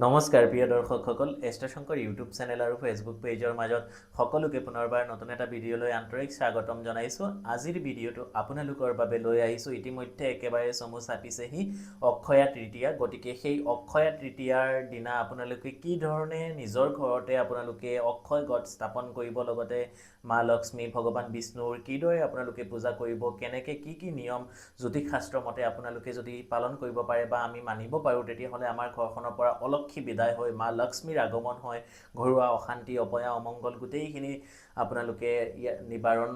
নমস্কাৰ প্ৰিয় দৰ্শকসকল astro Shankar YouTube channel আৰু ফেচবুক পেজৰ মাজত সকলোকে পুনৰবাৰ নতুন এটা ভিডিঅ'লৈ আন্তৰিক স্বাগতম জনাইছোঁ। আজিৰ ভিডিঅ'টো আপোনালোকৰ বাবে লৈ আহিছোঁ। ইতিমধ্যে একেবাৰে চমু চাপিছেহি অক্ষয়া তৃতীয়া। গতিকে সেই অক্ষয়া তৃতীয়াৰ দিনা আপোনালোকে কি ধৰণে নিজৰ ঘৰতে আপোনালোকে অক্ষয় ঘট স্থাপন কৰিব, লগতে মা লক্ষ্মী ভগৱান বিষ্ণুৰ কিদৰে আপোনালোকে পূজা কৰিব, কেনেকৈ কি নিয়ম জ্যোতিষ শাস্ত্ৰ মতে আপোনালোকে যদি পালন কৰিব পাৰে বা আমি মানিব পাৰোঁ, তেতিয়াহ'লে আমাৰ ঘৰখনৰ পৰা অলক্ষী বিদায় হৈ মা লক্ষ্মীৰ আগমন হয়, ঘৰুৱা অশান্তি অপয়া অমংগল গোটেইখিনি আপোনালোকে নিবাৰণ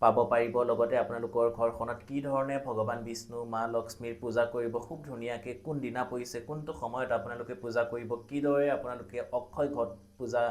পাব পাৰিব। লগতে আপোনালোকৰ ঘৰখনত কি ধৰণে ভগৱান বিষ্ণু মা লক্ষ্মীৰ পূজা কৰিব, খুব ধুনীয়াকৈ কোন দিনা পৰিছে, কোনটো সময়ত আপোনালোকে পূজা কৰিব, কিদৰে আপোনালোকে অক্ষয় ঘট পূজা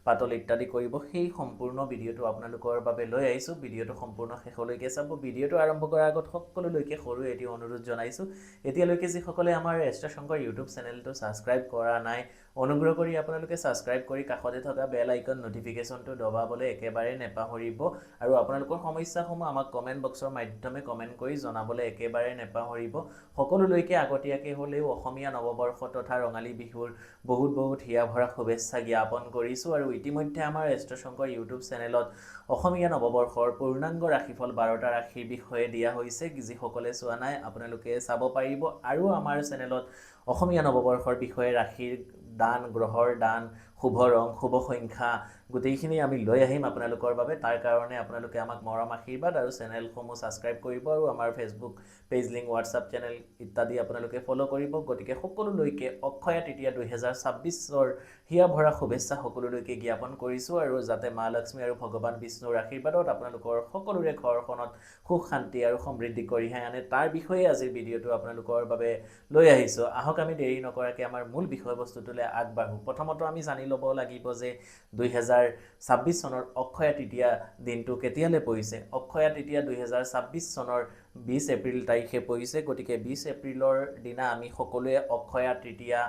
পাতল ইত্যাদি কৰিব, সেই সম্পূৰ্ণ ভিডিঅ'টো আপোনালোকৰ বাবে লৈ আহিছোঁ। ভিডিঅ'টো সম্পূৰ্ণ শেষলৈকে চাব। ভিডিঅ'টো আৰম্ভ কৰাৰ আগত সকলোলৈকে সৰু এটি অনুৰোধ জনাইছোঁ, এতিয়ালৈকে যিসকলে আমাৰ এষ্ট্ৰ শংকৰ ইউটিউব চেনেলটো ছাবস্ক্ৰাইব কৰা নাই, অনুগ্ৰহ কৰি আপোনালোকে ছাবস্ক্ৰাইব কৰি কাষতে থকা বেল আইকন নটিফিকেশ্যনটো দবাবলৈ একেবাৰে নেপাহৰিব। আৰু আপোনালোকৰ সমস্যাসমূহ আমাক কমেণ্ট বক্সৰ মাধ্যমে কমেণ্ট কৰি জনাবলৈ একেবাৰে নেপাহৰিব। সকলোলৈকে আগতীয়াকৈ হ'লেও অসমীয়া নৱবৰ্ষ তথা ৰঙালী বিহুৰ বহুত হিয়া ভৰা শুভেচ্ছা জ্ঞাপন কৰিছোঁ। আৰু ইতিমধ্যে আমাৰ এষ্ট্ৰ শংকৰ ইউটিউব চেনেলত অসমীয়া নৱবৰ্ষৰ পূৰ্ণাংগ ৰাশিফল 12টা ৰাশিৰ বিষয়ে দিয়া হৈছে। যিসকলে চোৱা নাই আপোনালোকে চাব পাৰিব। আৰু আমাৰ চেনেলত অসমীয়া নৱবৰ্ষৰ বিষয়ে ৰাশিৰ দান, গ্ৰহৰ দান, শুভ ৰং, শুভ সংখ্যা গোটেইখিনি আমি লৈ আহিম আপোনালোকৰ বাবে। তাৰ কাৰণে আপোনালোকে আমাক মৰম আশীৰ্বাদ আৰু চেনেলসমূহ ছাবস্ক্ৰাইব কৰিব আৰু আমাৰ Facebook page link, WhatsApp channel ইত্যাদি আপোনালোকে ফ'ল' কৰিব। গতিকে সকলোলৈকে অক্ষয়া তৃতীয়া 2026ৰ হিয়া ভৰা শুভেচ্ছা সকলোলৈকে জ্ঞাপন কৰিছোঁ। আৰু যাতে মা লক্ষ্মী আৰু ভগৱান বিষ্ণুৰ আশীৰ্বাদত আপোনালোকৰ সকলোৰে ঘৰখনত সুখ শান্তি আৰু সমৃদ্ধি কঢ়িয়াই আনে, তাৰ বিষয়ে আজিৰ ভিডিঅ'টো আপোনালোকৰ বাবে লৈ আহিছোঁ। আহক আমি দেৰি নকৰাকৈ আমাৰ মূল বিষয়বস্তুটোলৈ আগবাঢ়োঁ। প্ৰথমতে আমি জানি ল'ব লাগিব যে 2026 চনৰ অক্ষয়া তৃতীয়া দিনটো কেতিয়ালৈ পৰিছে। অক্ষয়া তৃতীয়া 2026 চনৰ 20 এপ্ৰিল তাৰিখে পৰিছে। গতিকে 20 এপ্ৰিলৰ দিনা আমি সকলোৱে অক্ষয়া তৃতীয়া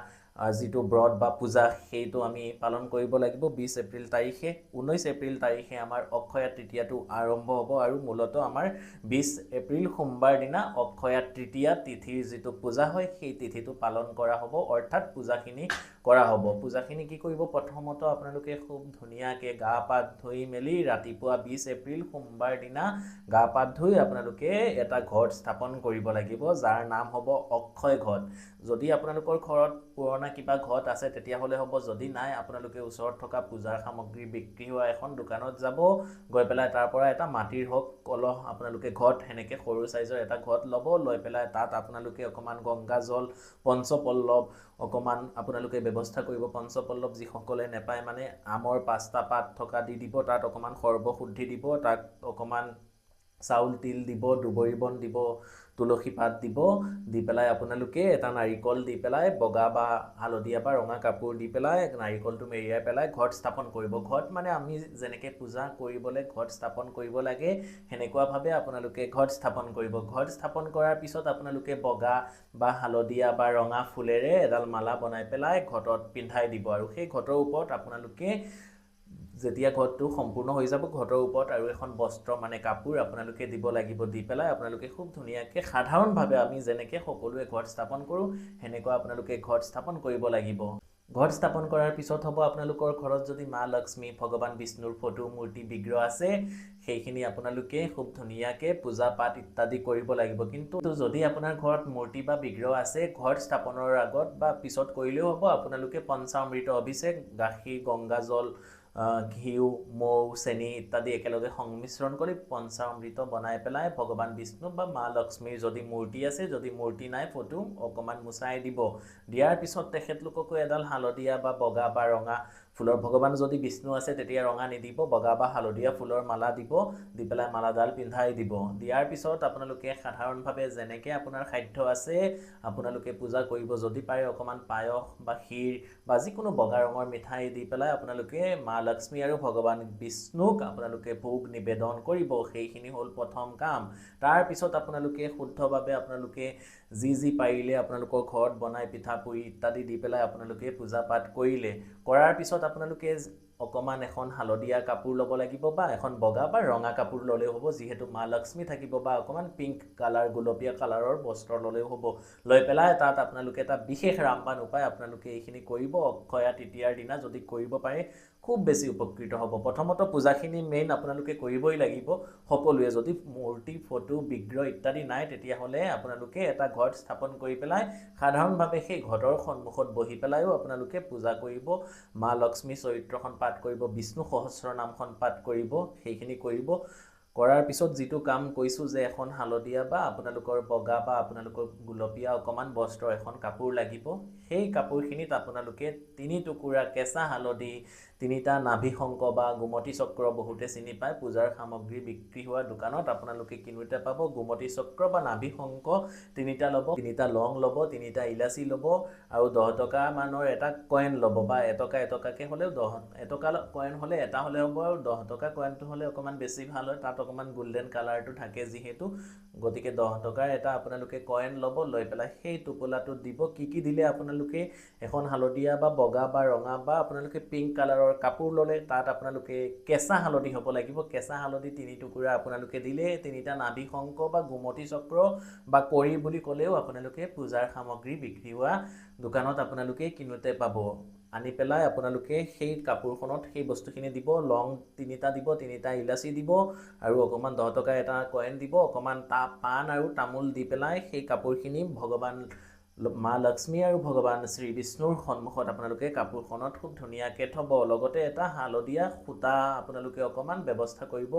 যিটো ব্ৰত বা পূজা সেইটো আমি পালন কৰিব লাগিব। 20 এপ্ৰিল তাৰিখে, 19 এপ্ৰিল তাৰিখে আমাৰ অক্ষয়া তৃতীয়াটো আৰম্ভ হ'ব। আৰু মূলতঃ আমাৰ 20 এপ্ৰিল সোমবাৰ দিনা অক্ষয়া তৃতীয়া তিথিৰ যিটো পূজা হয় সেই তিথিটো পালন কৰা হ'ব, অৰ্থাৎ পূজাখিনি কৰা হ'ব। পূজাখিনি কি কৰিব, প্ৰথমতে আপোনালোকে খুব ধুনীয়াকৈ গা পা ধুই মেলি ৰাতিপুৱা 20 এপ্ৰিল সোমবাৰ দিনা গা পা ধুই আপোনালোকে এটা ঘট স্থাপন কৰিব লাগিব, যাৰ নাম হ'ব অক্ষয় ঘট। যদি আপোনালোকৰ ঘৰত পুৰণা কিবা ঘট আছে তেতিয়াহ'লে হ'ব, যদি নাই আপোনালোকে ওচৰত থকা পূজাৰ সামগ্ৰী বিক্ৰী হোৱা এখন দোকানত যাব, গৈ পেলাই তাৰ পৰা এটা মাটিৰ হওক কলহ আপোনালোকে ঘট সেনেকৈ সৰু চাইজৰ এটা ঘট ল'ব, লৈ পেলাই তাত আপোনালোকে অকণমান গংগা জল, পঞ্চপল্লৱ অকণমান আপোনালোকে ব্যৱস্থা কৰিব। পঞ্চপল্লৱ যিসকলে নেপায় মানে আমৰ 5টা পাত থকা দি দিব, তাত অকণমান সৰ্বশুদ্ধি দিব, তাত অকণমান চাউল তিল দিব, দুবৰি বন দিব, তুলসী পাত দিব, দি পেলাই আপোনালোকে এটা নাৰিকল দি পেলাই বগা বা হালধীয়া বা ৰঙা কাপোৰ দি পেলাই নাৰিকলটো মেৰিয়াই পেলাই ঘট স্থাপন কৰিব। ঘট মানে আমি যেনেকৈ পূজা কৰিবলৈ ঘট স্থাপন কৰিব লাগে সেনেকুৱাভাৱে আপোনালোকে ঘট স্থাপন কৰিব। ঘট স্থাপন কৰাৰ পিছত আপোনালোকে বগা বা হালধীয়া বা ৰঙা ফুলেৰে এডাল মালা বনাই পেলাই ঘটত পিন্ধাই দিব। আৰু সেই ঘটৰ ওপৰত আপোনালোকে যেতিয়া ঘটটো সম্পূৰ্ণ হৈ যাব, ঘটৰ ওপৰত আৰু এখন বস্ত্ৰ মানে কাপোৰ আপোনালোকে দিব লাগিব। দি পেলাই আপোনালোকে খুব ধুনীয়াকৈ সাধাৰণভাৱে আমি যেনেকৈ সকলোৱে ঘট স্থাপন কৰোঁ সেনেকুৱা আপোনালোকে ঘট স্থাপন কৰিব লাগিব। ঘট স্থাপন কৰাৰ পিছত হ'ব আপোনালোকৰ ঘৰত যদি মা লক্ষ্মী, ভগৱান বিষ্ণুৰ ফটো, মূৰ্তি, বিগ্ৰহ আছে সেইখিনি আপোনালোকে খুব ধুনীয়াকৈ পূজা পাঠ ইত্যাদি কৰিব লাগিব। কিন্তু যদি আপোনাৰ ঘৰত মূৰ্তি বা বিগ্ৰহ আছে, ঘট স্থাপনৰ আগত বা পিছত কৰিলেও হ'ব, আপোনালোকে পঞ্চামৃত অভিষেক, গাখীৰ, গংগা জল, ঘিউ, মৌ, চেনি ইত্যাদি একেলগে সংমিশ্ৰণ কৰি পঞ্চামৃত বনাই পেলাই ভগৱান বিষ্ণু বা মা লক্ষ্মীৰ যদি মূৰ্তি আছে, যদি মূৰ্তি নাই ফটো অকণমান মুচাই দিব। দিয়াৰ পিছত তেখেতলোককো এডাল হালধীয়া বা বগা বা ৰঙা ফুলৰ, ভগৱান যদি বিষ্ণু আছে তেতিয়া ৰঙা নিদিব, বগা বা হালধীয়া ফুলৰ মালা দিব, দি পেলাই মালাডাল পিন্ধাই দিব। দিয়াৰ পিছত আপোনালোকে সাধাৰণভাৱে যেনেকৈ আপোনাৰ খাদ্য আছে আপোনালোকে পূজা কৰিব। যদি পাৰে অকণমান পায়স বা ক্ষীৰ বা যিকোনো বগা ৰঙৰ মিঠাই দি পেলাই আপোনালোকে মা লক্ষ্মী আৰু ভগৱান বিষ্ণুক আপোনালোকে ভোগ নিবেদন কৰিব। সেইখিনি হ'ল প্ৰথম কাম। তাৰপিছত আপোনালোকে শুদ্ধভাৱে আপোনালোকে যি পাৰিলে আপোনালোকৰ ঘৰত বনাই পিঠা পুৰি ইত্যাদি দি পেলাই আপোনালোকে পূজা পাঠ কৰিলে। কৰাৰ পিছত আপোনালোকে অকমান এখন হালধীয়া কাপোৰ ল'ব লাগিব বা এখন বগা বা ৰঙা কাপোৰ ল'লেও হ'ব যিহেতু মা লক্ষ্মী থাকিব বা অকমান পিংক কালাৰ গুলপীয়া কালাৰৰ বস্ত্ৰ ল'লেও হ'ব লৈ পেলাই তাত আপোনালোকে এটা বিশেষ ৰামবাণ উপায় আপোনালোকে এইখিনি কৰিব অক্ষয়া তৃতীয়াৰ দিনা যদি কৰিব পাৰে খুব বেছি উপকৃত হ'ব প্ৰথমত পূজাখিনি মেইন আপোনালোকে কৰিবই লাগিব সকলোৱে যদি মূৰ্তি ফটো বিগ্ৰহ ইত্যাদি নাই তেতিয়াহ'লে আপোনালোকে এটা ঘৰত স্থাপন কৰি পেলাই সাধাৰণভাৱে সেই ঘৰৰ সন্মুখত বহি পেলাইও আপোনালোকে পূজা কৰিব মা লক্ষ্মী চৰিত্ৰখন পাঠ কৰিব বিষ্ণু সহস্ৰ নামখন পাঠ কৰিব সেইখিনি কৰিব কৰাৰ পিছত যিটো কাম কৈছোঁ যে এখন হালধীয়া বা আপোনালোকৰ বগা বা আপোনালোকৰ গুলপীয়া অকমান বস্ত্ৰ এখন কাপোৰ লাগিব সেই কাপোৰখিনিত আপোনালোকে 3 টুকুৰা কেঁচা হালধি 3টা নাভি শংখ বা গুমতি চক্ৰ বহুতে চিনি পায় পূজাৰ সামগ্ৰী বিক্ৰী হোৱা দোকানত আপোনালোকে কিনোতে পাব গুমতি চক্ৰ বা নাভি শংখ 3টা ল'ব 3টা লং ল'ব 3টা ইলাচি ল'ব আৰু 10 টকা মানৰ এটা কয়েন ল'ব বা এটকাকে হ'লেও 10 এটকা কয়েন হ'লে এটা হ'লে হ'ব আৰু 10 টকা কয়েনটো হ'লে অকমান বেছি ভাল হয় তাত অকমান গোল্ডেন কালাৰটো থাকে যিহেতু গতিকে 10 টকাৰ এটা আপোনালোকে কয়েন ল'ব লৈ পেলাই সেই টোপোলাটো দিব কি দিলে আপোনালোকে এখন হালধীয়া বা বগা বা ৰঙা বা আপোনালোকে পিংক কালাৰৰ কাপোৰ ল'লে তাত আপোনালোকে কেঁচা হালধি হ'ব লাগিব কেঁচা হালধি 3 টুকুৰা আপোনালোকে দিলে 3টা নাভি শংখ বা গুমতি চক্ৰ বা কৰি বুলি ক'লেও আপোনালোকে পূজাৰ সামগ্ৰী বিক্ৰী হোৱা দোকানত আপোনালোকে কিনোতে পাব আনি পেলাই আপোনালোকে সেই কাপোৰখনত সেই বস্তুখিনি দিব লং 3টা দিব 3টা ইলাচি দিব আৰু অকমান 10 টকা এটা কয়েন দিব অকমান পান আৰু তামোল দি পেলাই সেই কাপোৰখিনি ভগৱান মা লক্ষ্মী আৰু ভগৱান শ্ৰী বিষ্ণুৰ সন্মুখত আপোনালোকে কাপোৰখনত খুব ধুনীয়াকৈ থ'ব লগতে এটা হালধীয়া সূতা আপোনালোকে অকমান ব্যৱস্থা কৰিব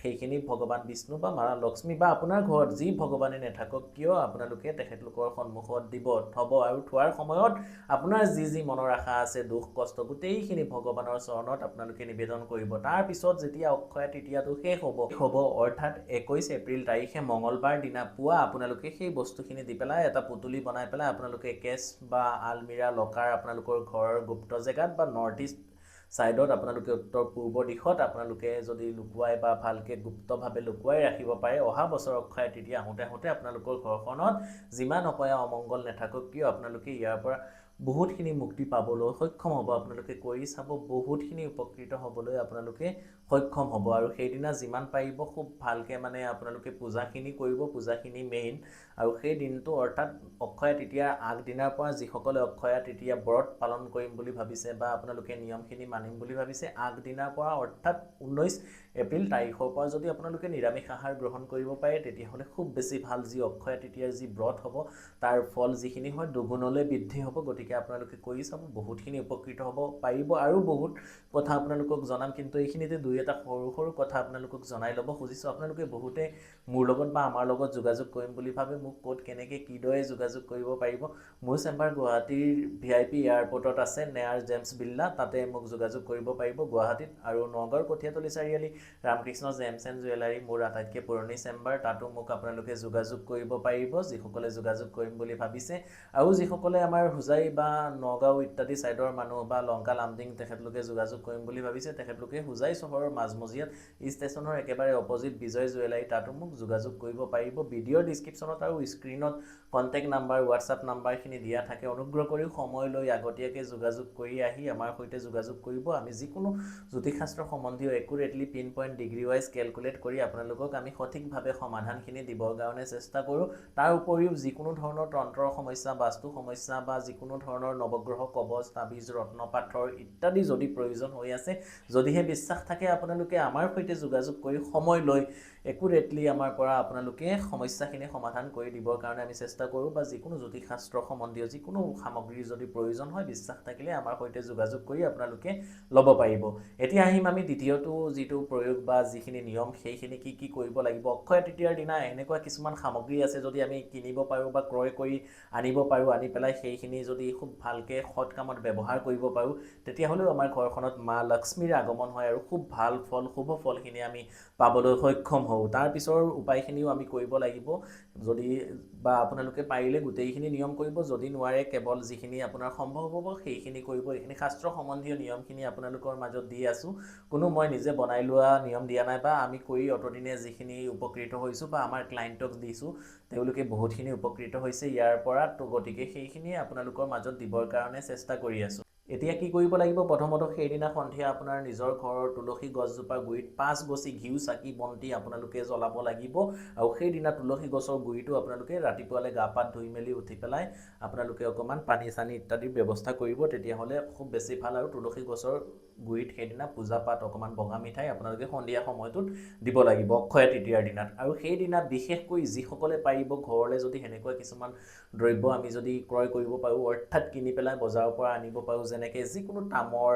সেইখিনি ভগৱান বিষ্ণু বা মা লক্ষ্মী বা আপোনাৰ ঘৰত যি ভগৱানে নাথাকক কিয় আপোনালোকে তেখেতলোকৰ সন্মুখত দিব থ'ব আৰু থোৱাৰ সময়ত আপোনাৰ যি মনৰ আশা আছে দুখ কষ্ট গোটেইখিনি ভগৱানৰ চৰণত আপোনালোকে নিবেদন কৰিব তাৰ পিছত যেতিয়া অক্ষয় তৃতীয়াটো শেষ হ'ব অৰ্থাৎ 21 এপ্ৰিল তাৰিখে মঙ্গলবাৰ দিনা পুৱা আপোনালোকে সেই বস্তুখিনি দি পেলাই এটা পুতলি বনাই পেলাই আপোনালোকে কেছ বা আলমিৰা লকাৰ আপোনালোকৰ ঘৰৰ গুপ্ত জেগাত বা নৰ্থ ইষ্ট সাইডত আপোনালোকে উত্তৰ পূৰ্ব দিশত আপোনালোকে যদি লুকুৱাই বা ভালকে গুপ্তভাৱে লুকুৱাই ৰাখিব পাৰে অহা বছৰ অক্ষয় তৃতীয়া আহোঁতে আপোনালোকৰ ঘৰখনত যিমান অপয়া অমংগল নাথাকক কিয় আপোনালোকে ইয়াৰ পৰা বহুতখিনি মুক্তি পাবলৈ সক্ষম হ'ব আপোনালোকে কৰি চাব বহুতখিনি উপকৃত হ'বলৈ আপোনালোকে সক্ষম হ'ব আৰু সেইদিনা যিমান পাৰিব খুব ভালকে মানে আপোনালোকে পূজাখিনি কৰিব পূজাখিনি মেইন আৰু সেই দিনটো অৰ্থাৎ অক্ষয় তৃতীয়াৰ আগদিনাৰ পৰা যিসকলে অক্ষয় তৃতীয়া ব্ৰত পালন কৰিম বুলি ভাবিছে বা আপোনালোকে নিয়মখিনি মানিম বুলি ভাবিছে আগদিনাৰ পৰা অৰ্থাৎ 19 এপ্ৰিল তাৰিখৰ পৰা যদি আপোনালোকে নিৰামিষ আহাৰ গ্ৰহণ কৰিব পাৰে তেতিয়াহ'লে খুব বেছি ভাল যি অক্ষয় তৃতীয়াৰ যি ব্ৰত হ'ব তাৰ ফল যিখিনি হয় দুগুণলৈ বৃদ্ধি হ'ব গতিকে আপোনালোকে কৰি চাব বহুতখিনি উপকৃত হ'ব পাৰিব আৰু বহুত কথা আপোনালোকক জনাম কিন্তু এইখিনিতে দুই এটা সৰু কথা আপোনালোকক জনাই ল'ব খুজিছোঁ আপোনালোকে বহুতে মোৰ লগত বা আমাৰ লগত যোগাযোগ কৰিম বুলি ভাবে মোক ক'ত কেনেকৈ কিদৰে যোগাযোগ কৰিব পাৰিব মোৰ চেম্বাৰ গুৱাহাটীৰ VIP এয়াৰপৰ্টত আছে নেয়াৰ জেমছ বিল্লা তাতে মোক যোগাযোগ কৰিব পাৰিব গুৱাহাটীত আৰু নগাঁৱৰ কঠীয়াতলি চাৰিআলি ৰামকৃষ্ণ জেমছ এণ্ড জুৱেলাৰী মোৰ আটাইতকৈ পুৰণি চেম্বাৰ তাতো মোক আপোনালোকে যোগাযোগ কৰিব পাৰিব যিসকলে যোগাযোগ কৰিম বুলি ভাবিছে আৰু যিসকলে আমাৰ হুজাই বা নগাঁও ইত্যাদি সাইডৰ মানুহ বা লংকা লামডিং তেখেতলোকে যোগাযোগ কৰিম বুলি ভাবিছে তেখেতলোকে হুজাই চহৰৰ মাজমজিয়াত ষ্টেচনৰ একেবাৰে অপজিট বিজয় জুৱেলাৰী তাতো মোক যোগাযোগ কৰিব পাৰিব ভিডিঅ'ৰ ডেছক্ৰিপশ্যনত আৰু স্ক্ৰীনত কন্টেক্ট নাম্বাৰ হোৱাটছআপ নাম্বাৰখিনি দিয়া থাকে অনুগ্ৰহ কৰি সময় লৈ আগতীয়াকৈ যোগাযোগ কৰি আহি আমাৰ সৈতে যোগাযোগ কৰিব আমি যিকোনো জ্যোতিষশাস্ত্ৰ সম্বন্ধীয় accurately pinpoint degree wise calculate কৰি আপোনালোকক আমি সঠিকভাৱে সমাধানখিনি দিবৰ কাৰণে চেষ্টা কৰোঁ তাৰ উপৰিও যিকোনো ধৰণৰ তন্ত্ৰৰ সমস্যা বাস্তু সমস্যা বা যিকোনো ধৰণৰ নৱগ্ৰহ কবচ তাবিজ ৰত্ন পাথৰ ইত্যাদি যদি প্ৰয়োজন হৈ আছে যদিহে বিশ্বাস থাকে আপোনালোকে আমাৰ সৈতে যোগাযোগ কৰি সময় লৈ একুৰেটলি আমাৰ পৰা আপোনালোকে সমস্যাখিনি সমাধান কৰি দিবৰ কাৰণে আমি চেষ্টা কৰোঁ বা যিকোনো জ্যোতিষশাস্ত্ৰ সম্বন্ধীয় যিকোনো সামগ্ৰীৰ যদি প্ৰয়োজন হয় বিশ্বাস থাকিলে আমাৰ সৈতে যোগাযোগ কৰি আপোনালোকে ল'ব পাৰিব এতিয়া আহিম আমি দ্বিতীয়টো যিটো প্ৰয়োগ বা যিখিনি নিয়ম সেইখিনি কি কৰিব লাগিব অক্ষয় তৃতীয়াৰ দিনা এনেকুৱা কিছুমান সামগ্ৰী আছে যদি আমি কিনিব পাৰোঁ বা ক্ৰয় কৰি আনিব পাৰোঁ আনি পেলাই সেইখিনি যদি খুব ভালকৈ সৎ কামত ব্যৱহাৰ কৰিব পাৰোঁ তেতিয়াহ'লেও আমাৰ ঘৰখনত মা লক্ষ্মীৰ আগমন হয় আৰু খুব ভাল ফল শুভ ফলখিনি আমি পাবলৈ সক্ষম হওঁ তাৰ পিছৰ উপায়খিনিও আমি কৰিব লাগিব যদি বা আপোনালোকে পাৰিলে গোটেইখিনি নিয়ম কৰিব যদি নোৱাৰে কেৱল যিখিনি আপোনাৰ সম্ভৱ হ'ব সেইখিনি কৰিব এইখিনি শাস্ত্ৰ সম্বন্ধীয় নিয়মখিনি আপোনালোকৰ মাজত দি আছোঁ কোনো মই নিজে বনাই লোৱা নিয়ম দিয়া নাই বা আমি কৰি অতদিনে যিখিনি উপকৃত হৈছোঁ বা আমাৰ ক্লায়েণ্টক দিছোঁ তেওঁলোকে বহুতখিনি উপকৃত হৈছে ইয়াৰ পৰা তো গতিকে সেইখিনি আপোনালোকৰ মাজত দিবৰ কাৰণে চেষ্টা কৰি আছোঁ এতিয়া কি কৰিব লাগিব প্ৰথমতে সেইদিনা সন্ধিয়া আপোনাৰ নিজৰ ঘৰৰ তুলসী গছজোপাৰ গুৰিত 5 গছি ঘিউ চাকি বন্তি আপোনালোকে জ্বলাব লাগিব আৰু সেইদিনা তুলসী গছৰ গুৰিটো আপোনালোকে ৰাতিপুৱালে গা পাত ধুই মেলি উঠি পেলাই আপোনালোকে অকমান পানী চানী ইত্যাদিৰ ব্যৱস্থা কৰিব তেতিয়াহ'লে খুব বেছি ভাল আৰু তুলসী গছৰ গুৰিত সেইদিনা পূজা পাত অকমান বগা মিঠাই আপোনালোকে সন্ধিয়া সময়টোত দিব লাগিব অক্ষয় তৃতীয়াৰ দিনাত আৰু সেইদিনা বিশেষকৈ যিসকলে পাৰিব ঘৰলৈ যদি হেনেকুৱা কিছুমান দ্ৰব্য আমি যদি ক্ৰয় কৰিব পাৰো অৰ্থাৎ কিনি পেলাই বজাৰৰ পৰা আনিব পাৰো যেনেকৈ যিকোনো তামৰ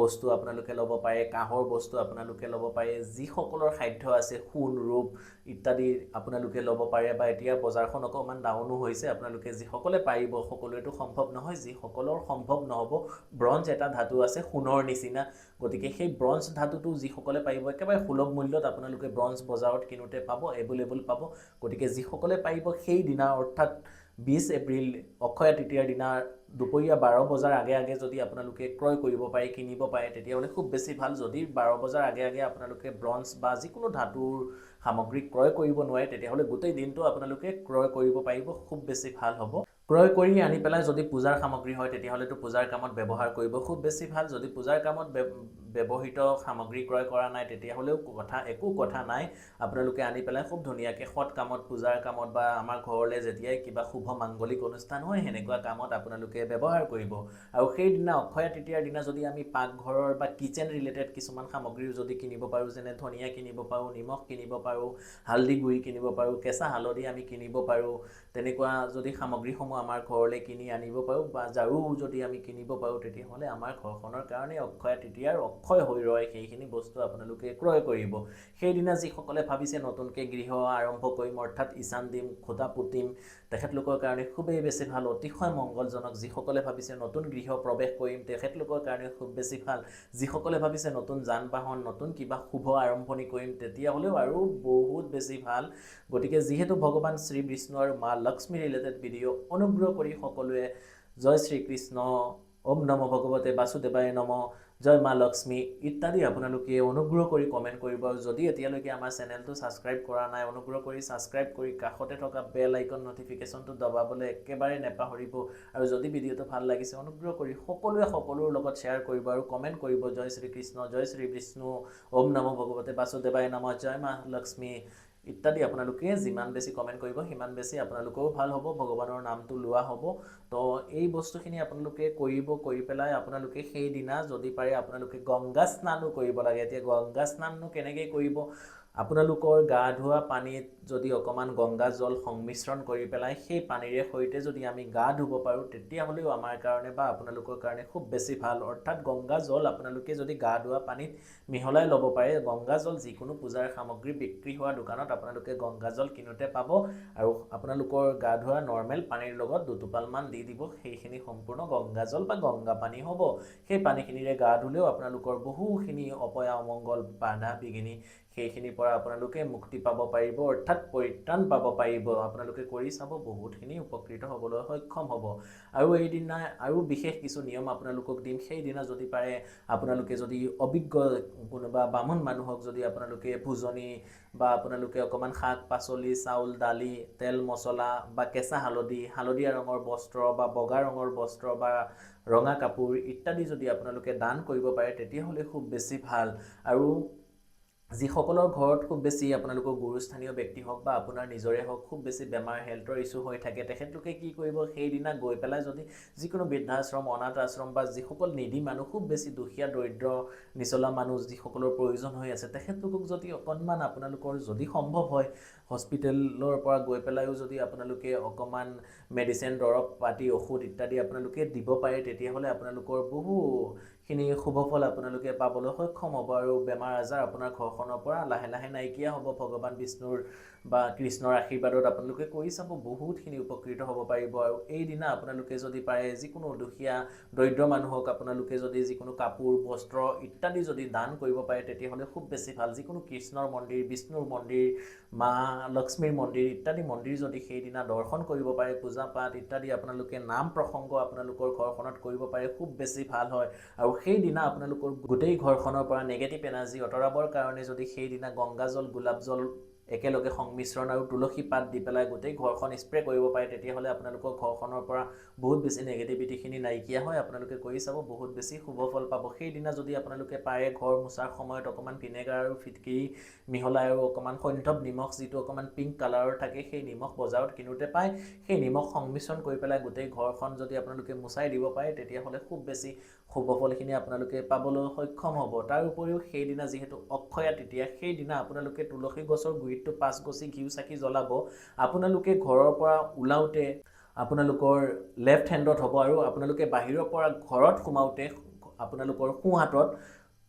বস্তু আপোনালোকে ল'ব পাৰে কাহৰ বস্তু আপোনালোকে ল'ব পাৰে যিসকলৰ সাধ্য আছে সোণ ৰূপ ইত্যাদি আপোনালোকে ল'ব পাৰে বা এতিয়া বজাৰখন অকমান ডাউনো হৈছে আপোনালোকে যিসকলে পাৰিব সকলোৱেতো সম্ভৱ নহয় যিসকলৰ সম্ভৱ নহব ব্ৰঞ্জ এটা ধাতু আছে সোণৰ নিচিনা গতিকে সেই ব্ৰঞ্জ ধাতুটো যিসকলে পাৰিব একেবাৰে সুলভ মূল্যত আপোনালোকে ব্ৰঞ্জ বজাৰত কিনোতে পাব এভেইলেবল পাব গতিকে যিসকলে পাৰিব সেই দিনা অৰ্থাৎ 20 এপ্ৰিল অক্ষয় তৃতীয়াৰ দিনা দুপৰীয়া 12 বজাৰ আগে আগে যদি আপোনালোকে ক্ৰয় কৰিব পাৰে কিনিব পাৰে তেতিয়াহ'লে খুব বেছি ভাল যদি 12 বজাৰ আগে আগে আপোনালোকে ব্ৰঞ্জ বা যিকোনো ধাতুৰ সামগ্ৰী ক্ৰয় কৰিব নোৱাৰে তেতিয়াহ'লে গোটেই দিনটো আপোনালোকে ক্ৰয় কৰিব পাৰিব খুব বেছি ভাল হ'ব ক্ৰয় কৰি আনি পেলাই যদি পূজাৰ সামগ্ৰী হয় তেতিয়াহ'লেতো পূজাৰ কামত ব্যৱহাৰ কৰিব খুব বেছি ভাল যদি পূজাৰ কামত ব্যৱহৃত সামগ্ৰী ক্ৰয় কৰা নাই তেতিয়াহ'লেও একো কথা নাই আপোনালোকে আনি পেলাই খুব ধুনীয়াকৈ সৎ কামত পূজাৰ কামত বা আমাৰ ঘৰলৈ যেতিয়াই কিবা শুভ মাংগলিক অনুষ্ঠান হয় হেনেকুৱা কামত আপোনালোকে ব্যৱহাৰ কৰিব আৰু সেই দিনা অক্ষয় তৃতীয়াৰ দিনা যদি আমি পাকঘৰৰ বা কিচেন ৰিলেটেড কিছুমান সামগ্ৰীও যদি কিনিব পাৰো যেনে ধনিয়া কিনিব পাৰো নিমখ কিনিব পাৰো হালধি গুড়ি কিনিব পাৰো কেঁচা হালধি আমি কিনিব পাৰো তেনেকুৱা যদি সামগ্ৰীসমূহ আমাৰ ঘৰলৈ কিনি আনিব পাৰো বা জাৰু যদি আমি কিনিব পাৰো তেতিয়াহ'লে আমাৰ ঘৰখনৰ কাৰণে অক্ষয় তৃতীয়াৰ অক্ষয় হৈ ৰয় সেইখিনি বস্তু আপোনালোকে ক্ৰয় কৰিব সেইদিনা যিসকলে ভাবিছে নতুনকৈ গৃহ আৰম্ভ কৰিম অৰ্থাৎ ইছান দিম খুঁটা পুতিম তেখেতলোকৰ কাৰণে খুবেই বেছি ভাল অতিশয় মংগলজনক যিসকলে ভাবিছে নতুন গৃহ প্ৰৱেশ কৰিম তেখেতলোকৰ কাৰণে খুব বেছি ভাল যিসকলে ভাবিছে নতুন যান বাহন নতুন কিবা শুভ আৰম্ভণি কৰিম তেতিয়াহ'লেও আৰু বহুত বেছি ভাল গতিকে যিহেতু ভগৱান শ্ৰী বিষ্ণু আৰু মা লক্ষ্মী ৰিলেটেড ভিডিঅ' অনুগ্ৰহ কৰি সকলোৱে জয় শ্ৰীকৃষ্ণ ওম নম ভগৱতে বাসুদেৱায় নম জয় মা লক্ষ্মী ইত্যাদি আপোনালোকে অনুগ্ৰহ কৰি কমেণ্ট কৰিব আৰু যদি এতিয়ালৈকে আমাৰ চেনেলটো ছাবস্ক্ৰাইব কৰা নাই অনুগ্ৰহ কৰি ছাবস্ক্ৰাইব কৰি কাষতে থকা বেল আইকন নটিফিকেশ্যনটো দবাবলৈ একেবাৰে নেপাহৰিব আৰু যদি ভিডিঅ'টো ভাল লাগিছে অনুগ্ৰহ কৰি সকলোৰে লগত শ্বেয়াৰ কৰিব আৰু কমেণ্ট কৰিব জয় শ্ৰীকৃষ্ণ জয় শ্ৰী বিষ্ণু ওম নম ভগৱতে বাসুদেৱায় নম জয় মা লক্ষ্মী ইত্যাদি আপোনালোকে যিমান বেছি কমেণ্ট কৰিব সিমান বেছি আপোনালোকেও ভাল হ'ব ভগৱানৰ নামটো লোৱা হ'ব তো এই বস্তুখিনি আপোনালোকে কৰিব কৰি পেলাই আপোনালোকে সেই দিনা যদি পাৰে আপোনালোকে গংগা স্নানো কৰিব লাগে এতিয়া গংগা স্নাননো কেনেকৈ কৰিব আপোনালোকৰ গা ধোৱা পানীত যদি অকমান গংগা জল সংমিশ্ৰণ কৰি পেলাই সেই পানীৰে সৈতে যদি আমি গা ধুব পাৰো তেতিয়াহ'লেও আমাৰ কাৰণে বা আপোনালোকৰ কাৰণে খুব বেছি ভাল অৰ্থাৎ গংগা জল আপোনালোকে যদি গা ধোৱা পানীত মিহলাই ল'ব পাৰে গংগা জল যিকোনো পূজাৰ সামগ্ৰী বিক্ৰী হোৱা দোকানত আপোনালোকে গংগা জল কিনোতে পাব আৰু আপোনালোকৰ গা ধোৱা নৰ্মেল পানীৰ লগত দুটোপালমান দি দিব সেইখিনি সম্পূৰ্ণ গংগা জল বা গংগা পানী হ'ব সেই পানীখিনিৰে গা ধুলেও আপোনালোকৰ বহুখিনি অপয়া অমংগল বাধা বিঘিনি সেইখিনিৰ পৰা আপোনালোকে মুক্তি পাব পাৰিব অৰ্থাৎ পৰিত্ৰাণ পাব পাৰিব আপোনালোকে কৰি চাব বহুতখিনি উপকৃত হ'বলৈ সক্ষম হ'ব আৰু এই দিনা আৰু বিশেষ কিছু নিয়ম আপোনালোকক দিম সেই দিনা যদি পাৰে আপোনালোকে যদি অভিজ্ঞ কোনোবা বামুণ মানুহক যদি আপোনালোকে ভোজনী বা আপোনালোকে অকমান শাক পাচলি চাউল দালি তেল মছলা বা কেঁচা হালধীয়া ৰঙৰ বস্ত্ৰ বা বগা ৰঙৰ বস্ত্ৰ বা ৰঙা কাপোৰ ইত্যাদি যদি আপোনালোকে দান কৰিব পাৰে তেতিয়াহ'লে খুব বেছি ভাল আৰু যিসকলৰ ঘৰত খুব বেছি আপোনালোকৰ গুৰুস্থানীয় ব্যক্তি হওক বা আপোনাৰ নিজৰে হওক খুব বেছি বেমাৰ হেল্থৰ ইছ্যু হৈ থাকে তেখেতলোকে কি কৰিব সেইদিনা গৈ পেলাই যদি যিকোনো বৃদ্ধাশ্ৰম অনাথ আশ্ৰম বা যিসকল নিধি মানুহ খুব বেছি দুখীয়া দৰিদ্ৰ নিচলা মানুহ যিসকলৰ প্ৰয়োজন হৈ আছে তেখেতলোকক যদি অকণমান আপোনালোকৰ যদি সম্ভৱ হয় হস্পিটেলৰ পৰা গৈ পেলাইও যদি আপোনালোকে অকণমান মেডিচিন দৰৱ পাতি ঔষধ ইত্যাদি আপোনালোকে দিব পাৰে তেতিয়াহ'লে আপোনালোকৰ বহুখিনি শুভফল আপোনালোকে পাবলৈ সক্ষম হ'ব আৰু বেমাৰ আজাৰ আপোনাৰ ঘৰখনৰ পৰা লাহে লাহে নাইকিয়া হ'ব ভগৱান বিষ্ণুৰ বা কৃষ্ণৰ আশীৰ্বাদত আপোনালোকে কৰি চাব বহুতখিনি উপকৃত হ'ব পাৰিব আৰু এই দিনা আপোনালোকে যদি পাৰে যিকোনো দুখীয়া দৰিদ্ৰ মানুহক আপোনালোকে যদি যিকোনো কাপোৰ বস্ত্ৰ ইত্যাদি যদি দান কৰিব পাৰে তেতিয়াহ'লে খুব বেছি ভাল যিকোনো কৃষ্ণৰ মন্দিৰ বিষ্ণুৰ মন্দিৰ মা লক্ষ্মীৰ মন্দিৰ ইত্যাদি মন্দিৰ যদি সেইদিনা দৰ্শন কৰিব পাৰে পূজা পাঠ ইত্যাদি আপোনালোকে নাম প্ৰসংগ আপোনালোকৰ ঘৰখনত কৰিব পাৰে খুব বেছি ভাল হয় আৰু সেইদিনা আপোনালোকৰ গোটেই ঘৰখনৰ পৰা নেগেটিভ এনাৰ্জি আঁতৰাবৰ কাৰণে যদি সেইদিনা গংগা জল গোলাপ জল একেলগে সংমিশ্ৰণ আৰু তুলসী পাত দি পেলাই গোটেই ঘৰখন স্প্ৰে কৰিব পাৰে তেতিয়াহ'লে আপোনালোকৰ ঘৰখনৰ পৰা বহুত বেছি নেগেটিভিটিখিনি নাইকিয়া হয় আপোনালোকে কৰি চাব বহুত বেছি শুভ ফল পাব সেইদিনা যদি আপোনালোকে পাৰে ঘৰ মোচাৰ সময়ত অকণমান ভিনেগাৰ আৰু ফিটকিৰি মিহলাই আৰু অকণমান সৈন্ধৱ নিমখ যিটো অকণমান পিংক কালাৰৰ থাকে সেই নিমখ বজাৰত কিনোতে পায় সেই নিমখ সংমিশ্ৰণ কৰি পেলাই গোটেই ঘৰখন যদি আপোনালোকে মোচাই দিব পাৰে তেতিয়াহ'লে খুব বেছি শুভ ফলখিনি আপোনালোকে পাবলৈ সক্ষম হ'ব তাৰ উপৰিও সেইদিনা যিহেতু অক্ষয়া তৃতীয়া সেইদিনা আপোনালোকে তুলসী গছৰ গুৰিতটো 5 গছি ঘিউ চাকি জ্বলাব আপোনালোকে ঘৰৰ পৰা ওলাওতে আপোনালোকৰ লেফ্ট হেণ্ডত হ'ব আৰু আপোনালোকে বাহিৰৰ পৰা ঘৰত সোমাওতে আপোনালোকৰ সোঁ হাতত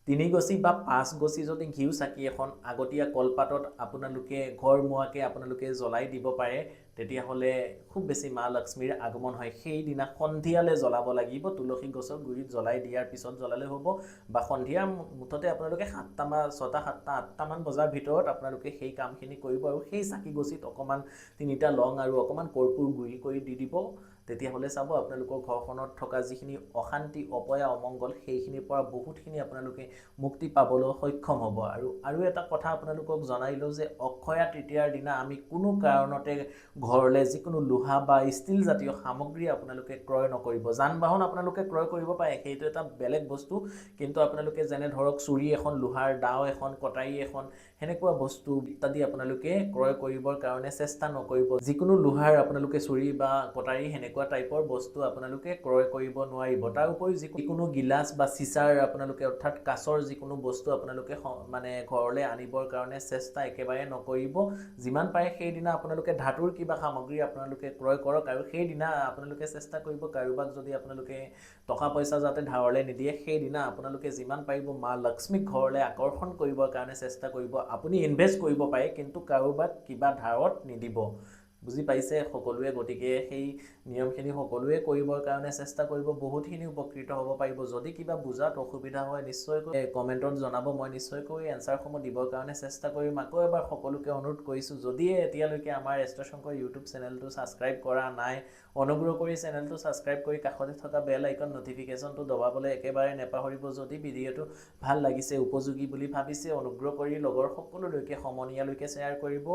3 গছি বা 5 গছি যদি ঘিউ চাকি এখন আগতীয়া কলপাতত আপোনালোকে ঘৰ মুৱাকে আপোনালোকে জ্বলাই দিব পাৰে তেতিয়াহ'লে খুব বেছি মা লক্ষ্মীৰ আগমন হয় সেইদিনা সন্ধিয়ালৈ জ্বলাব লাগিব তুলসী গছৰ গুৰিত জ্বলাই দিয়াৰ পিছত জ্বলালে হ'ব বা সন্ধিয়া মুঠতে আপোনালোকে 7টা বা 6টা 7টা 8টা মান বজাৰ ভিতৰত আপোনালোকে সেই কামখিনি কৰিব আৰু সেই চাকি গছিত অকণমান 3টা লং আৰু অকণমান কৰ্পূৰ গুৰি কৰি দি দিব তেতিয়াহ'লে চাব আপোনালোকৰ ঘৰখনত থকা যিখিনি অশান্তি অপয়া অমংগল সেইখিনিৰ পৰা বহুতখিনি আপোনালোকে মুক্তি পাবলৈ সক্ষম হ'ব আৰু এটা কথা আপোনালোকক জনাইলো যে অক্ষয়া তৃতীয়াৰ দিনা আমি কোনো কাৰণতে ঘৰলৈ যিকোনো লোহা বা ষ্টিল জাতীয় সামগ্ৰী আপোনালোকে ক্ৰয় নকৰিব যান-বাহন আপোনালোকে ক্ৰয় কৰিব পাৰে সেইটো এটা বেলেগ বস্তু কিন্তু আপোনালোকে যেনে ধৰক চুৰি এখন লোহাৰ দাও এখন কটাৰী এখন হেনেকুৱা বস্তু ইত্যাদি আপোনালোকে ক্ৰয় কৰিবৰ কাৰণে চেষ্টা নকৰিব যিকোনো লোহাৰ আপোনালোকে চুৰি বা কটাৰী হেনেকুৱা টাইপৰ বস্তু আপোনালোকে ক্ৰয় কৰিব নোৱাৰিব তাৰ উপৰি যিকোনো গিলাস বা চিচাৰ আপোনালোকে অৰ্থাৎ কাচৰ যিকোনো বস্তু আপোনালোকে মানে ঘৰলৈ আনিবৰ কাৰণে চেষ্টা একেবাৰে নকৰিব যিমান পাৰে সেই দিনা আপোনালোকে ধাতুৰ কিবা সামগ্ৰী আপোনালোকে ক্ৰয় কৰক আৰু সেই দিনা আপোনালোকে চেষ্টা কৰিব কাৰোবাক যদি আপোনালোকে টকা পইচা যাতে ধাৰলৈ নিদিয়ে সেই দিনা আপোনালোকে যিমান পাৰিব মা লক্ষ্মীক ঘৰলৈ আকৰ্ষণ কৰিবৰ কাৰণে চেষ্টা কৰিব আপুনি ইনভেষ্ট কৰিব পাৰে কিন্তু কাৰোবাক কিবা ধাৰত নিদিব বুজি পাইছে সকলোৱে গতিকে সেই নিয়মখিনি সকলোৱে কৰিবৰ কাৰণে চেষ্টা কৰিব বহুতখিনি উপকৃত হ'ব পাৰিব যদি কিবা বুজাত অসুবিধা হয় নিশ্চয়কৈ কমেন্টত জনাব মই নিশ্চয়কৈ এনসাৰসমূহ দিবৰ কাৰণে চেষ্টা কৰিম আকৌ এবাৰ সকলোকে অনুৰোধ কৰিছো যদি এতিয়ালৈকে আমাৰ এষ্ট্ৰ শংকৰ ইউটিউব চেনেলটো সাবস্ক্ৰাইব কৰা নাই অনুগ্ৰহ কৰি চেনেলটো সাবস্ক্ৰাইব কৰি কাষতে থকা বেল আইকন নটিফিকেশনটো দবাবলৈ একেবাৰে নেপাহৰিব যদি ভিডিঅটো ভাল লাগিছে উপযোগী বুলি ভাবিছে অনুগ্ৰহ কৰি লগৰ সকলোলৈকে সমনীয়ালৈকে শ্বেয়াৰ কৰিব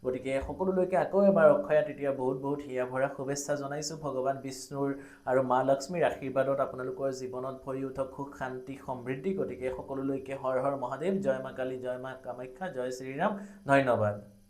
গতিকে সকলোলৈকে আকৌ এবাৰ অক্ষয়া তৃতীয়া বহুত হিয়া ভৰা শুভেচ্ছা জনাইছো ভগৱান বিষ্ণুৰ আৰু মা লক্ষ্মীৰ আশীৰ্বাদত আপোনালোকৰ জীৱনত ভৰি উঠক সুখ শান্তি সমৃদ্ধি গতিকে সকলোলৈকে হৰ হৰ মহাদেৱ জয় মা কালী জয় মা কামাখ্যা জয় শ্ৰীৰাম ধন্যবাদ